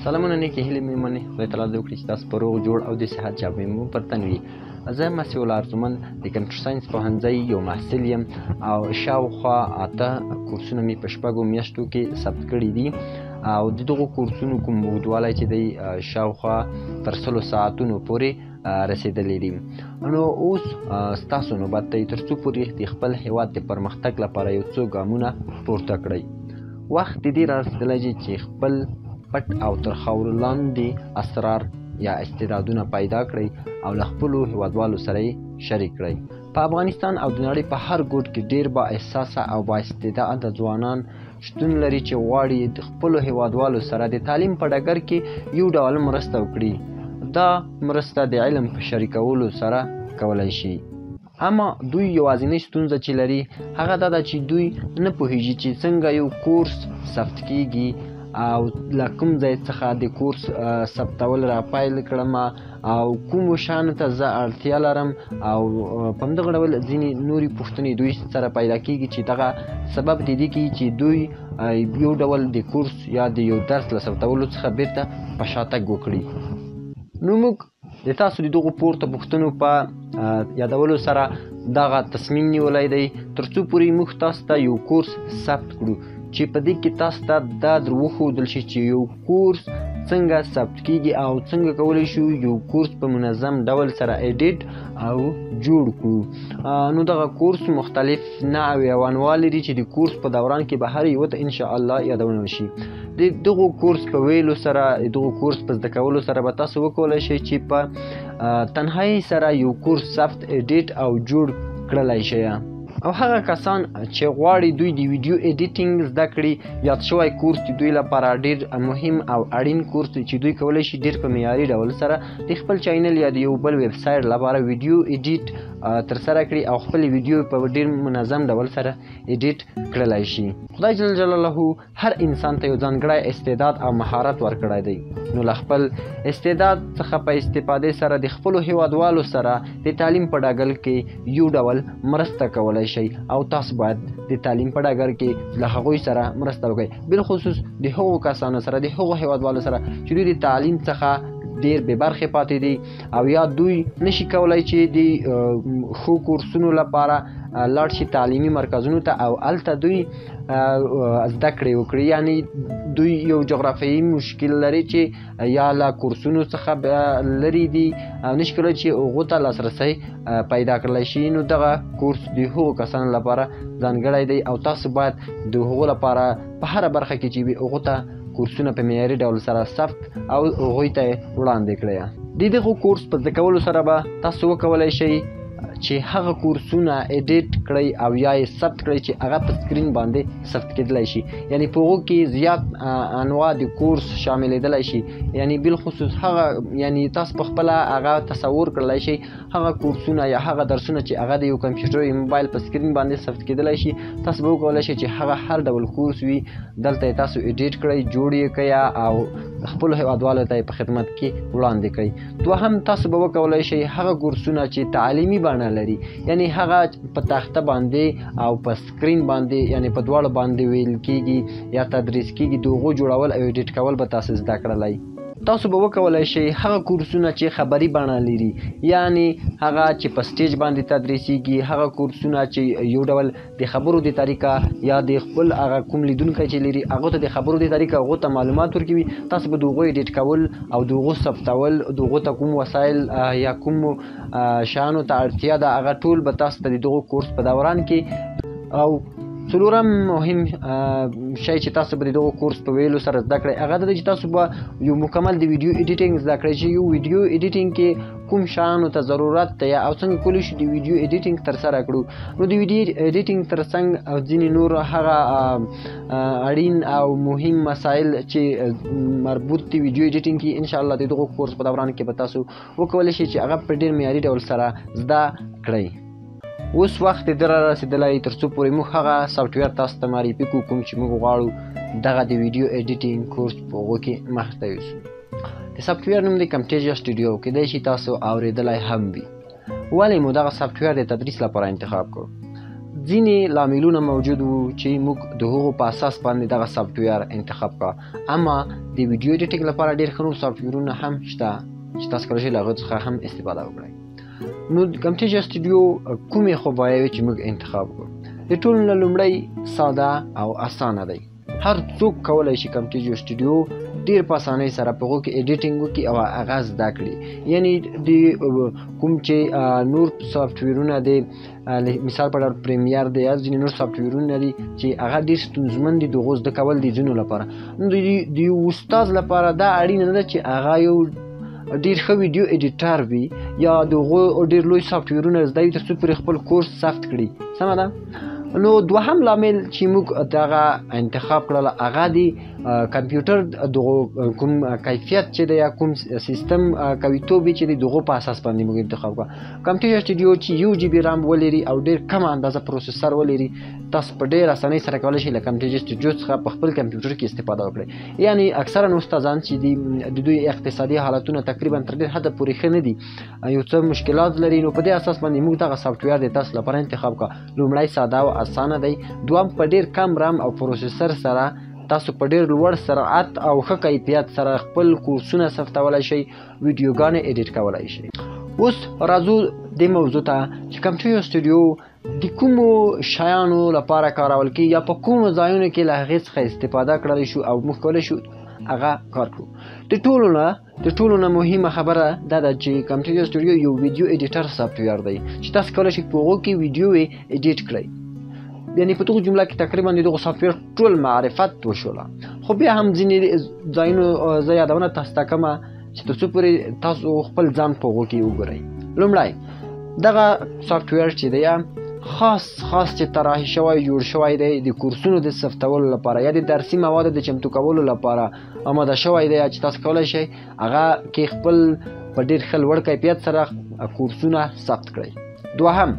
سلامونه نیکې هیلې مې منې خدای تعالی دې وکړي چې تاسو په روغ جوړ او د صحت جامې مو پر تن وي. زه مسیح الله ارزمن د کمپیوټر ساینس پوهنځي یو محصل یم او شاوخوا 8 کورسونه مې په 6 میاشتو کې ثبت کړي دي او د دغو کورسونو کوم اوږدوالی چې دی شاوخوا تر 100 ساعتونو پورې رسېدلی دي. نو اوس ستاسو نوبت دی تر څو پورې د خپل هیواد د پرمختګ لپاره یو څو ګامونه پورته کړئ. وخت د دې رارسېدلی چې خپل پټ او تر خاورو لاندې اسرار یا استعدادونه پیدا کړئ او له خپلو هیوادوالو سره یې شریک کړئ. په افغانستان او د نړۍ په هر ګوټ کې ډېر با احساسه او با استعداده ځوانان شتون لري چې غواړي د خپلو هیوادوالو سره د تعلیم په ډګر کې یو ډول مرسته وکړي. دا مرسته د علم په شریکولو سره کولی شي. اما دوی یوازینۍ ستونزه چې لري هغه دا ده چې دوی نه پوهیږي چې څنګه یو کورس ثبت کیږي او له کوم ځای څخه د کورس ثبتول را پیل کړم او کومو شیانو ته زه اړتیا لرم او په همدغه ډول ځینې نورې پوښتنې دوی سره پیدا کیږي چې دغه سبب د دې کیږي چې دوی یو ډول د کورس یا د یو درس له ثبتولو څخه بیرته په شاتګ وکړي. نو موږ د تاسو د دغو پورته پوښتنو په یادولو سره دغه تصمیم نیولی دی تر څو پورې موږ تاسو ته یو کورس ثبت کړو چې په دې کې تاسو ته دا در وښودل شي چې یو کورس څنګه ثبت کیږي او څنګه کولی شو یو کورس په منظم ډول سره ایډیټ او جوړ کړو. نو دغه کورس مختلف نوع او انواع لري چې د کورس په دوران کې به هر یوه ته انشاءالله یادونه وشي. د دغو کورس په ویلو سره دغو کورس په زده کولو سره به تاسو وکولی شئ چې په تنهایي سره یو کورس ثبت ایډیټ او جوړ کړلی شئ. او هغه کسان چې غواړي دوی د ویډیو ایډیټینګ زده کړي یاد شوی کورس د دوی لپاره ډېر مهم او اړین کورس دی چې دوی کولی شي ډېر په معیاري ډول سره د خپل چینل یا د یو بل ویب سایټ لپاره ویډیو ایډیټ ترسره کړي او خپل ویډیو په ډېر منظم ډول سره ایډیټ کړلی شي. خدای جل جلاله هر انسان ته یو ځانګړی استعداد او مهارت ورکړی دی. نو له خپل استعداد څخه په استفادې سره د خپلو هیوادوالو سره د تعلیم په ډګر کې یو ډول مرسته کولی شئ او تاسو باید د تعلیم په ډګر کې له هغوی سره مرسته وکړئ، بالخصوص د هغو کسانو سره د هغو هیوادوالو سره چې دوی د تعلیم څخه ډېر بې برخې پاتې دي او یا دوی نشي کولی چې د ښو کورسونو لپاره لاړ شي تعلیمي مرکزونو ته او هلته دوی زده کړې وکړي. یعنی دوی یو جغرافیایي مشکل لري چې یا له کورسونو څخه لرې دي او نشي کولی چې هغو ته لاسرسی پیدا کړلی شي. نو دغه کورس د هغو کسانو لپاره ځانګړی دی او تاسو باید د هغو لپاره په هره برخه کې چې وي هغو ته کورسونه په معیاري ډول سره ثبت او هغوی ته وړاندې کړئ. د دغو کورس په زده کولو سره به تاسو وکولی شئ چې هغه کورسونه ایډیټ کړئ او یا یې ثبت کړئ چې هغه په سکرین باندې ثبت کېدلی شي. یعنی په هغو کې زیات انواع د کورس شاملېدلی شي. یعنی بالخصوص هغه یعنی تاسو په خپله هغه تصور کړلی شئ هغه کورسونه یا هغه درسونه چې هغه د یو کمپیوټر یا موبایل په سکرین باندې ثبت کېدلی شي تاسو به وکولی شئ چې هغه هر ډول کورس وي دلته یې تاسو ایډیټ کړئ، جوړ یې کړئ او خپلو هیوادوالو ته یې په خدمت کې وړاندې کړئ. دوهم تاسو به وکولی شئ هغه کورسونه چې تعلیمي بڼه لري، یعنی هغه په تخته باندې او په سکرین باندې یعنی په دواړو باندې ویل کېږي یا تدریس کېږي، د هغو جوړول او ایډیټ کول به تاسو زده کړلی. تاسو به وکولی شئ هغه کورسونه چې خبري بڼه لري، یعنی هغه چې په سټیج باندې تدریسیږي، هغه کورسونه چې یو ډول د خبرو د طریقه یا د خپل هغه کوم لیدونکی چې لري هغو ته د خبرو د طریقه هغو ته معلومات ورکوي. تاسو به د هغو ایډیټ کول او د هغو ثبتول، د هغو ته کوم وسایل یا کومو شیانو ته اړتیا ده هغه ټول به تاسو ته د دغو کورس په دوران کې. او څلورم مهم شی چې تاسو به د دغو کورس په ویلو سره زده کړئ هغه دا دی چې تاسو به یو مکمل د ویډیو ایډیټینګ زده کړئ چې یو ویډیو ایډیټینګ کې کوم شیانو ته ضرورت دی او څنګه کولی شو د ویډیو ایډیټینګ ترسره کړو. نو د ویډیو ایډیټینګ ترڅنګ او ځینې نور هغه اړین او مهم مسایل چې مربوط دي ویډیو ایډیټینګ کې انشاءالله د دغو کورس په دوران کې به تاسو وکولی شئ چې هغه په ډېر معیاري ډول سره زده کړئ. اوس وخت یې را رسېدلی تر څو پورې موږ هغه سافټویر تاسو ته معرفي کړو کوم چې موږ غواړو دغه د ویډیو ایډیټینګ کورس په هغو کې مخې ته یوسو. د سافټویر نوم دی کمټیجیا سټوډیو، کیدای شي تاسو اورېدلی هم وي. ولې مو دغه سافټویر د تدریس لپاره انتخاب کړو؟ ځینې لاملونه موجود وو چې موږ د هغو په اساس باندې دغه سافټویر انتخاب کړه. اما د ویډیو ایډیټینګ لپاره ډېر ښه نور سافټویرونه هم شته چې تاسو کولی شئ له هغو څخه هم استفاده وکړئ. نو کمټیجا سټوډیو کومې خوبایاوې چې موږ انتخاب کړو؟ د ټولو نه لومړی ساده او اسانه دی. هر څوک کولی شي کمټیجا سټوډیو ډیر په اسانۍ سره په هغو کې ایډیټینګ وکړي او هغه زده کړي. یعنې د کوم چې نور سافټویرونه دی، مثال په ډول پریمیر دی یا ځینې نور سافټویرونه دي چې هغه ډېر ستونزمن دي د هغو زده کول د ځینو لپاره. نو د یو استاد لپاره دا اړینه نه ده چې هغه یو ډېر ښه ویډیو ایډیټر وي یا د هغو ډېر لوی سافټویرونه زده وي تر څو پرې خپل کورس ثبت کړي. سمه ده؟ نو دوهم لامل چې موږ دغه انتخاب کړل هغه د کمپیوټر دغه کوم کیفیت چې دی یا کوم سیستم قویتوب چې دی دغه په اساس باندې موږ انتخاب کړو. کمپیوټر سټوډیو چې 1 GB رام ولري او ډېر کم اندازه پروسیسر ولري، تاسو په ډېر اسانۍ سره کولی شئ له کمپیوټر سټوډیو څخه په خپل کمپیوټر کې استفاده وکړئ. یعنی اکثرا استادان چې د دوی اقتصادي حالتونه تقریبا تر ډېر حده پورې ښه نه دي، یو څه مشکلات لري، نو په دې اساس باندې موږ دغه سافټویر د تاسو لپاره انتخاب کړو. لومړی ساده او اسانه دی، دوم په ډېر کم رام او پروسیسر سره تاسو په ډېر لوړ سرعت او ښه کیفیت سره خپل کورسونه ثبتولی شئ، ویډیوګانې ایډیټ کولی شئ. اوس راځو دې موضوع ته چې کمپیوټر سټوډیو د کومو شیانو لپاره کارول کېږي یا په کومو ځایونو کې له هغې څخه استفاده کړلی شو او موږ کولی شو هغه کار کړو. د ټولو نه مهمه خبره دا ده چې کمپیوټر سټوډیو یو ویډیو ایډیټر سافټویر دی چې تاسو کولی شئ په هغو کې ویډیو ایډیټ کړئ. یعنې په دغه جمله کې تقریبا د دغه سافټویر ټول معرفت وشوله. خو بیا هم ځینې ځایونو زه یادونه تاسو ته کومه چې تر څو پورې تاسو خپل ځان په هغو کې وګورئ. لومړی دغه سافټویر چې دی خاص چې طراحي شوی جوړ شوی دی د کورسونو د ثبتولو لپاره یا د درسي موادو د چمتو کولو لپاره آماده شوی دی چې تاسو کولی شئ هغه کې خپل په ډېر ښه لوړ کیفیت سره کورسونه ثبت کړئ. دوهم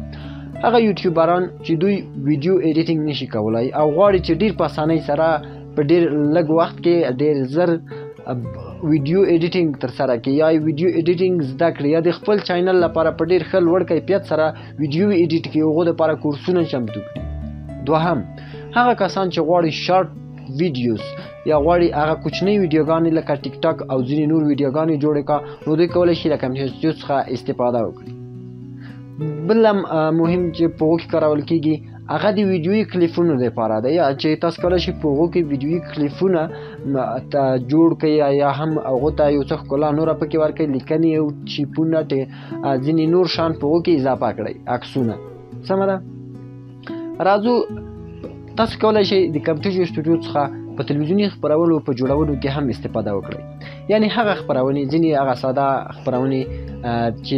هغه یوټیوبران چې دوی ویډیو ایډیټینګ نشي کولای او غواړي چې ډېر په اسانۍ سره په ډېر لږ وخت کې ډېر زر ویډیو ایډیټینګ ترسره کړي یا ویډیو ایډیټینګ زده کړي یا د خپل چینل لپاره په ډېر ښه لوړ کیفیت سره ویډیو ایډیټ کړي، هغو دپاره کورسونه چمتو کړي. دوهم هغه کسان چې غواړي شارټ ویډیوز یا غواړي هغه کوچنۍ ویډیوګانې لکه ټیک ټاک او ځینې نور ویډیوګانې جوړې کړه، نو دوی کولی شي له کمپیوټر سټوډیو څخه استفاده وکړي. بل مهم چې په هغو کې کارول کېږي هغه د ویډیوي کلیپونو لپاره دی چې تاسو کولی شئ په هغو کې ویډیوي کلیپونه جوړ کړئ یا هم هغو ته یو څه ښکلا نوره پکې ورکړئ، لیکنې او چیپونه ځینې نور شیان په هغو کې اضافه کړئ، عکسونه. سمه ده؟ راځو تاسو کولی شئ د کمپیوټر سټوډیو څخه په تلویزیوني خپرونو په جوړولو کې هم استفاده وکړئ. یعنې هغه خپرونې ځینې هغه ساده خپرونې چې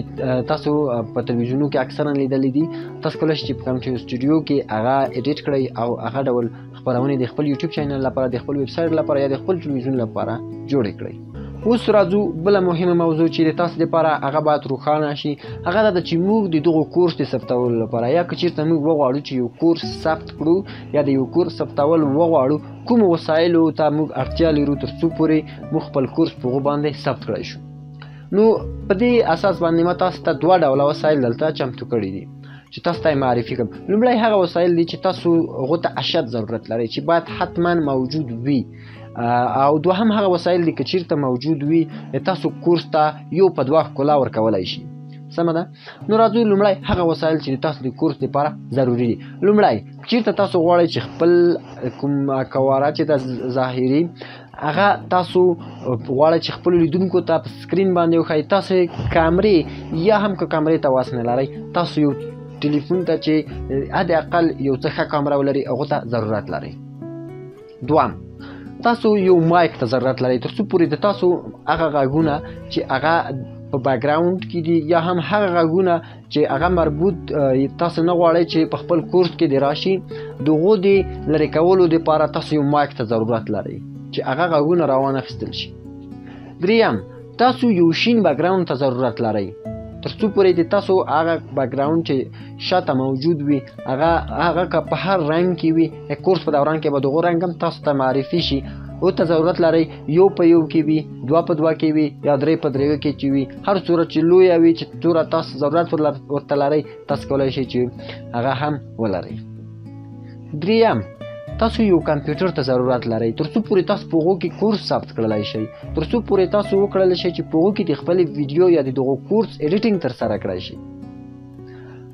تاسو په تلویزیونو کې اکثرا لیدلې دي، تاسو کولی شئ چې په کمپیوټر سټوډیو کې هغه ایډیټ کړئ او هغه ډول خپرونې د خپل یوټیوب چینل لپاره، د خپل ویب سایټ لپاره یا د خپل تلویزیون لپاره جوړې کړئ. اوس راځو بله مهمه موضوع چې د تاسو لپاره هغه باید روښانه شي، هغه دا ده چې موږ د دغو کورس د ثبتولو لپاره یا که چېرته موږ وغواړو چې یو کورس ثبت کړو یا د یو کورس ثبتول وغواړو، کومو وسایلو ته موږ اړتیا لرو تر څو پورې موږ خپل کورس په هغو باندې ثبت کړی شو. نو په دې اساس باندې ما تاسو ته 2 ډوله وسایل دلته چمتو کړي دي چې تاسو ته یې معرفي کړم. لومړی هغه وسایل دي چې تاسو هغو ته اشد ضرورت لرئ چې باید حتما موجود وي، او دوهم هغه وسایل دي که چېرته موجود وي تاسو کورس ته یو په 2 ښکلا ورکولی شي. سمه ده؟ نو راځو لومړی هغه وسایل چې تاسو د کورس لپاره ضروري دي. لومړی چېرته تاسو غواړئ چې خپل کوم کواره چې د ظاهري هغه تاسو غواړئ چې خپلو لیدونکو ته په سکرین باندې وښایئ، تاسو کامرې یا هم که کامرې ته واس نه لرئ، تاسو یو ټلیفون ته چې حد اقل یو څه ښه کامره ولري هغو ته ضرورت لرئ. دوم تاسو یو مایک ته ضرورت لرئ تر څو پورې د تاسو هغه غږونه چې هغه په بیکګراوند کې دي یا هم هغه غږونه چې هغه مربوط تاسو نه غواړئ چې په خپل کورس کې د راشي، د هغو د لرې کولو دپاره تاسو یو مایک ته ضرورت لرئ چې هغه غږونه راوانخیستل شي. دریم تاسو یو شین بیکګراوند ته ضرورت لرئ تر څو پورې د تاسو هغه بیکګراوند چې شاته موجود وي هغه که په هر رنګ کې وي، کورس په دوران کې به دغه رنګ هم تاسو ته معرفي شي، او ته ضرورت لرئ یو په یو کې وي، 2 په 2 کې وي یا 3 په 3 کې چې وي، هر صورت چې لویه وي چې توره تاسو ضرورت ورته لرئ تاسو کولی شئ چې هغه هم ولرئ. دریم تاسو یو کمپیوټر ته ضرورت لرئ ترڅو پورې تاسو په هغو کې کورس ثبت کړلی شئ ترڅو پورې تاسو وکړلی شئ چې په هغو کې د خپلې ویډیو یا د دغو کورس ایډیټینګ ترسره کړی شئ.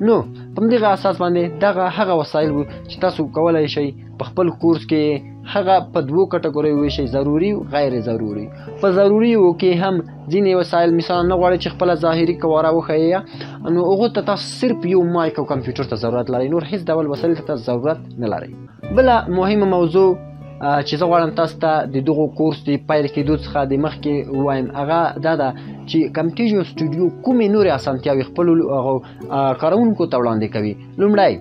نو په همدغه اساس باندې دغه هغه وسایل وو چې تاسو کولی شئ په خپل کورس کې هغه په دوو کټګوریو وویشئ، ضروري غیر ضروري. په ضروریو کې هم ځینې وسایل مثلا نه غواړئ چې خپله ظاهري قواره وښیئ، نو هغو ته تاسو صرف یو مایک او کمپیوټر ته ضرورت لرئ، نور هیڅ ډول وسایل ته تاسو ضرورت نه لرئ. بله مهمه موضوع چې زه غواړم تاسو ته د دغو کورس د پیل کېدو څخه د مخکې ووایم هغه دا ده چې کمپټیجو سټوډیو کومې نورې اسانتیاوې خپلو کاروونکو ته وړاندې کوي. لومړی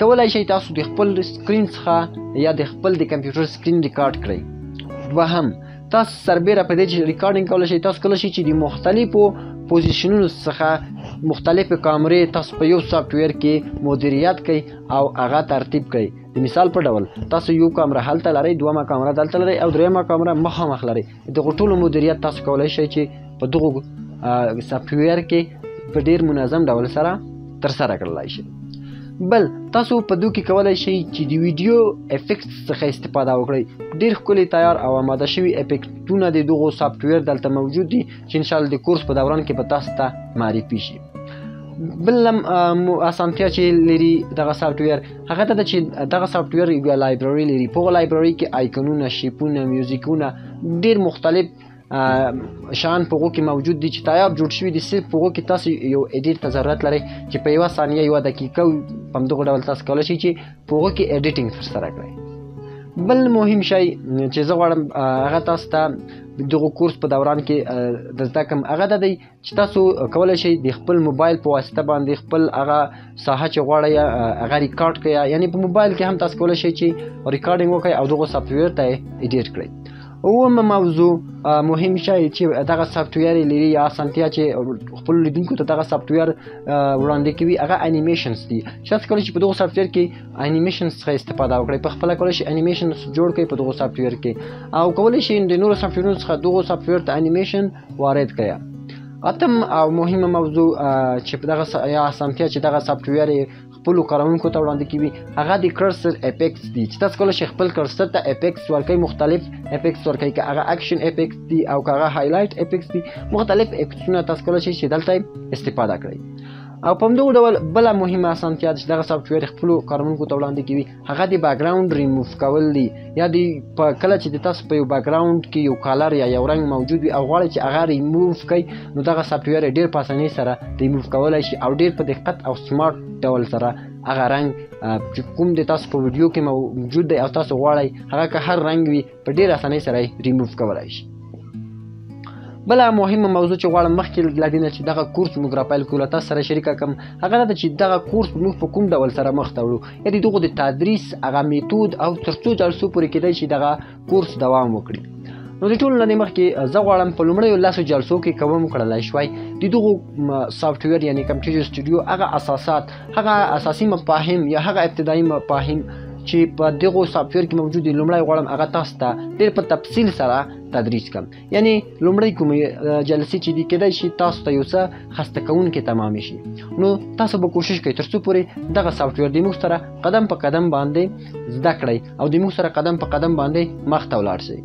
کولی شئ تاسو د خپل سکرین څخه یا د خپل د کمپیوټر سکرین ریکارډ کړئ. دوهم تاسو سربیره په دې چې ریکارډینګ کولی شئ تاسو کولی شئ چې د مختلفو پوزیشنونو څخه مختلفې کامرې تاسو په یو سافټویر کې مدیریت کړئ او هغه ترتیب کړئ. د مثال په ډول تاسو یو کامره هلته لرئ، دویمه کامره دلته لرئ او دریمه کامره مخامخ لرئ. دغو ټولو مدیریت تاسو کولی شئ چې په دغو سافټویر کې په ډېر منظم ډول سره ترسره کړلی شئ. بل تاسو په دو کې کولی شئ چې د ویډیو افیکټس څخه استفاده وکړئ. ډېر ښکلي تیار او آماده شوي افیکټونه د دغو سافټویر دلته موجود دي چې انشاءالله د کورس په دوران کې به تاسو ته معرفي شي. بل اسانتیا چې لري دغه سافټویر هغه ته ده چې دغه سافټویر یوه لایبرري لري. په هغه لایبرري کې آیکنونه، شیپونه، میوزیکونه، ډېر مختلف شان په هغو کې موجود دي چې تیار جوړ شوي دي. صرف په هغو کې تاسو یو ایډیټ ته ضرورت لرئ چې په یوه ثانیه یوه دقیقه په همدغه ډول تاسو کولی شئ چې په هغو کې ایډیټینګ ترسره کړئ. بل مهم شی چې زه غواړم هغه تاسو ته دغه کورس په دوران کې د زده کړم هغه دا دی چې تاسو کولی شئ د خپل موبایل په واسطه باندې خپل هغه ساحه چې غواړئ هغه ریکارډ کړئ. یعنې په موبایل کې هم تاسو کولی شئ چې ریکارډینګ وکړئ او دغه سافټویر ته یې ایډیټ کړئ. اومه موضوع مهم شی چې دغه سافټویر لري یا اسانتیا چې خپل لیدونکو ته دغه سافټویر وړاندې کوي هغه انیمیشنز دي. چې تاسو کولی شئ په دغه سافټویر کې انیمیشنز څخه استفاده وکړئ، په خپله کولی شئ انیمیشنز جوړ کړئ په دغه سافټویر کې او کولی شئ د نورو سافټویرونو څخه دغه سافټویر ته انیمیشن وارد کړئ. اتم او مهمه موضوع چې په دغه یا اسانتیا چې دغه سافټویر خپلو کاروونکو ته وړاندې کوي هغه د کرسر افیکټس دي چې تاسو کولی شئ خپل کرسر ته افیکټس ورکوئ، مختلف افیکټس ورکوئ، که هغه اکشن افیکټس دي او که هغه هایلایټ افیکټس دي، مختلف افیکټسونه تاسو کولی شئ چې دلته استفاده کړئ. او په همدغه ډول بله مهمه اسانتیا چې دغه سافټویر خپلو کاروونکو ته وړاندې کوي هغه د بیکګراوند ریموف کول دي. یا د په کله چې د تاسو په یو بیکګراوند کې یو کالر یا یو رنګ موجود وي او غواړئ چې هغه ریموف کړئ نو دغه سافټویر ډېر په اسانۍ سره ریموف کولی شي او ډېر په دقت او سمارټ ډول سره هغه رنګ چې کوم د تاسو په ویډیو کې موجود دی او تاسو غواړئ هغه که هر رنګ وي په ډېر اسانۍ سره یې ریموف کولی شي. بله مهمه موضوع چې غواړم مخکې له دې نه چې دغه کورس موږ راپیل کړو له تاسو سره شریکه کړم هغه دا ده چې دغه کورس موږ په کوم ډول سره مخ ته وړو، یا د دغو د تدریس هغه میتود او تر څو جلسو پورې کیدای شي دغه کورس دوام وکړي. نو د ټولو نه د مخکې زه غواړم په لومړیو 10 جلسو کې که وکړلی شوی د دغو سافټویر یعنې کمپټیجو سټوډیو هغه اساسات، هغه اساسي مفاهیم یا هغه ابتدایي مفاهیم چې په دغو سافټویر کې موجود دي لومړی غواړم هغه تاسو ته ډېر په تفصیل سره تدریس کړم. یعنې لومړی کومې جلسې چې دي کیدای شي تاسو ته یو څه خسته کوونکې تمامې شي، نو تاسو به کوشش کوئ تر څو پورې دغه سافټویر د موږ سره قدم په قدم باندې زده کړئ او د موږ سره قدم په قدم باندې مخ ته ولاړ شئ.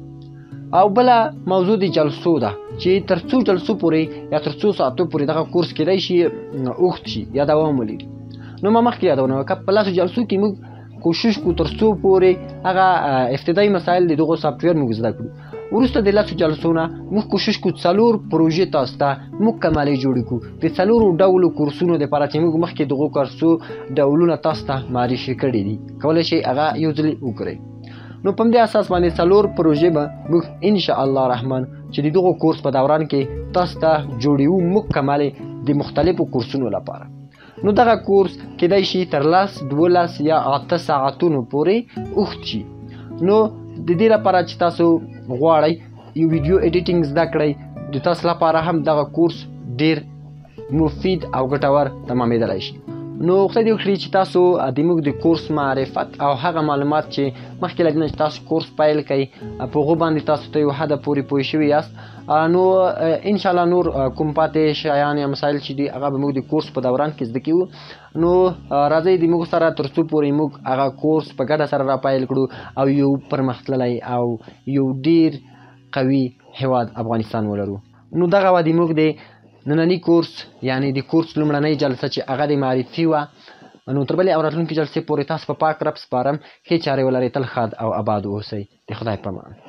او بله موضوع د جلسو ده چې تر څو جلسو پورې یا تر څو ساعتو پورې دغه کورس کیدای شي اوږد شي یا دوام ولري. نو ما مخکې یادونه وکړه په 10 جلسو کې موږ کوشش کو تر څو پورې هغه ابتدایي مسایل د دغو سافټویر موږ زده کړو. وروسته د 10 جلسو نه موږ کوشش کو 4 پروژې تاسو ته مکملې جوړې کړو د 4 ډولو کورسونو دپاره چې موږ مخکې دغو کورسو ډولونه تاسو ته معرفي کړي دي، کولی شئ هغه یو ځلې وکړئ. نو په همدې اساس باندې 4 پروژې به موږ انشاءالله رحمان چې د دغو کورس په دوران کې تاسو ته جوړیو مکملې د مختلفو کورسونو لپاره. نو دغه کورس کیدای شي تر 10، 12 یا 8 ساعتونو پورې اوږد شي. نو د دې لپاره چې تاسو غواړئ یو ویډیو ایډیټینګ زده کړئ د تاسو لپاره هم دغه کورس ډېر مفید او ګټور تمامېدلی شي. نو خدای دې وکړي چې تاسو د موږ د کورس معرفت او هغه معلومات چې مخکې له دې نه چې تاسو کورس پیل کړئ په هغو باندې تاسو ته یو حده پورې پوه شوي یاست. نو انشاءالله نور کوم پاتې شیان یا مسایل چې دي هغه به موږ د کورس په دوران کې زده کوو. نو راځئ د موږ سره تر څو پورې موږ هغه کورس په ګډه سره را پیل کړو او یو پرمختللی او یو ډیر قوي هیواد افغانستان ولرو. نو دغه وه د موږ د ننني کورس یعنی د کورس لومړنۍ جلسه چې هغه د معرفي وه. نو تر بلې او راتلونکي جلسې پورې تاسو په پاک رب سپارم. ښې چارې ولرئ، تل ښاد او آباد اوسئ. د خدای په امان.